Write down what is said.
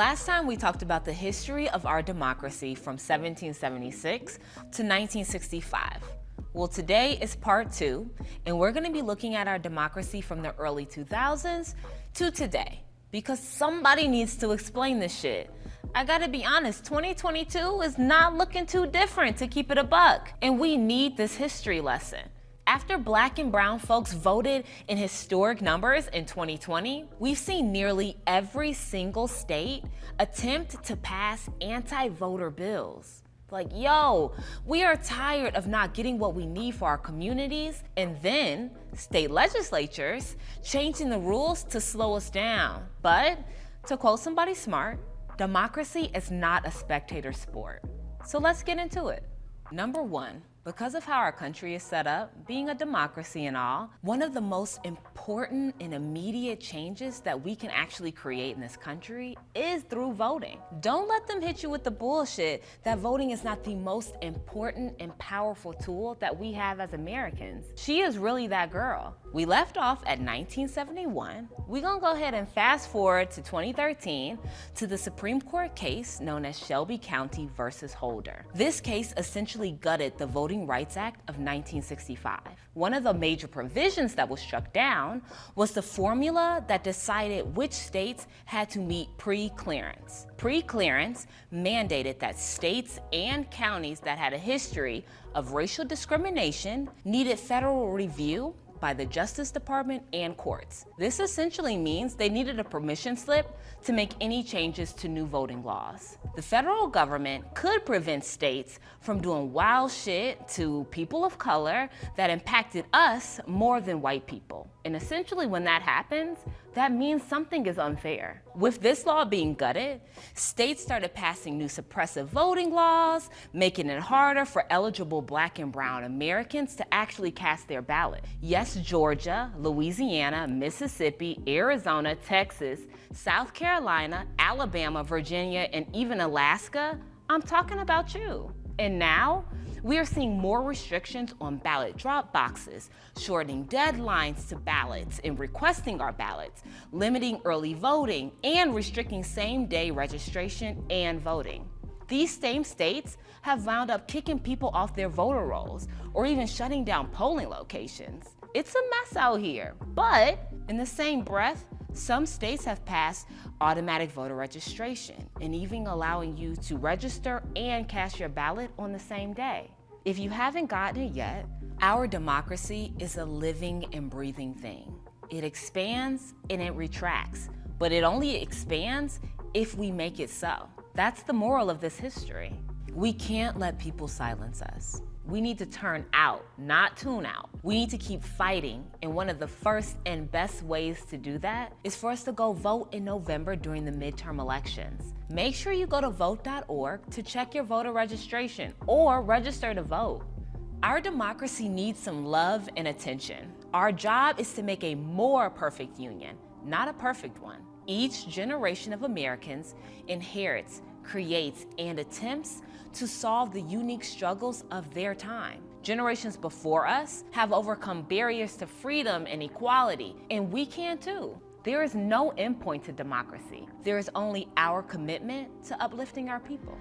Last time we talked about the history of our democracy from 1776 to 1965. Well, today is part 2, and we're going to be looking at our democracy from the early 2000s to today, because somebody needs to explain this shit. I gotta be honest, 2022 is not looking too different, to keep it a buck, and we need this history lesson. After Black and brown folks voted in historic numbers in 2020, we've seen nearly every single state attempt to pass anti-voter bills. Like, yo, we are tired of not getting what we need for our communities, and then state legislatures changing the rules to slow us down. But, to quote somebody smart, democracy is not a spectator sport. So let's get into it. Number 1, because of how our country is set up, being a democracy and all, one of the most important and immediate changes that we can actually create in this country is through voting. Don't let them hit you with the bullshit that voting is not the most important and powerful tool that we have as Americans. She is really that girl. We left off at 1971. We're gonna go ahead and fast forward to 2013 to the Supreme Court case known as Shelby County versus Holder. This case essentially gutted the Voting Rights Act of 1965. One of the major provisions that was struck down was the formula that decided which states had to meet pre-clearance. Pre-clearance mandated that states and counties that had a history of racial discrimination needed federal review by the Justice Department and courts. This essentially means they needed a permission slip to make any changes to new voting laws. The federal government could prevent states from doing wild shit to people of color that impacted us more than white people. And essentially when that happens, that means something is unfair. With this law being gutted, states started passing new suppressive voting laws, making it harder for eligible Black and brown Americans to actually cast their ballot. Yes, Georgia, Louisiana, Mississippi, Arizona, Texas, South Carolina, Alabama, Virginia, and even Alaska, I'm talking about you. And now, we are seeing more restrictions on ballot drop boxes, shortening deadlines to ballots and requesting our ballots, limiting early voting, and restricting same-day registration and voting. These same states have wound up kicking people off their voter rolls or even shutting down polling locations. It's a mess out here, but in the same breath, some states have passed automatic voter registration and even allowing you to register and cast your ballot on the same day. If you haven't gotten it yet, our democracy is a living and breathing thing. It expands and it retracts, but it only expands if we make it so. That's the moral of this history. We can't let people silence us. We need to turn out, not tune out. We need to keep fighting, and one of the first and best ways to do that is for us to go vote in November during the midterm elections. Make sure you go to vote.org to check your voter registration or register to vote. Our democracy needs some love and attention. Our job is to make a more perfect union, not a perfect one. Each generation of Americans inherits, creates, and attempts to solve the unique struggles of their time. Generations before us have overcome barriers to freedom and equality, and we can too. There is no endpoint to democracy. There is only our commitment to uplifting our people.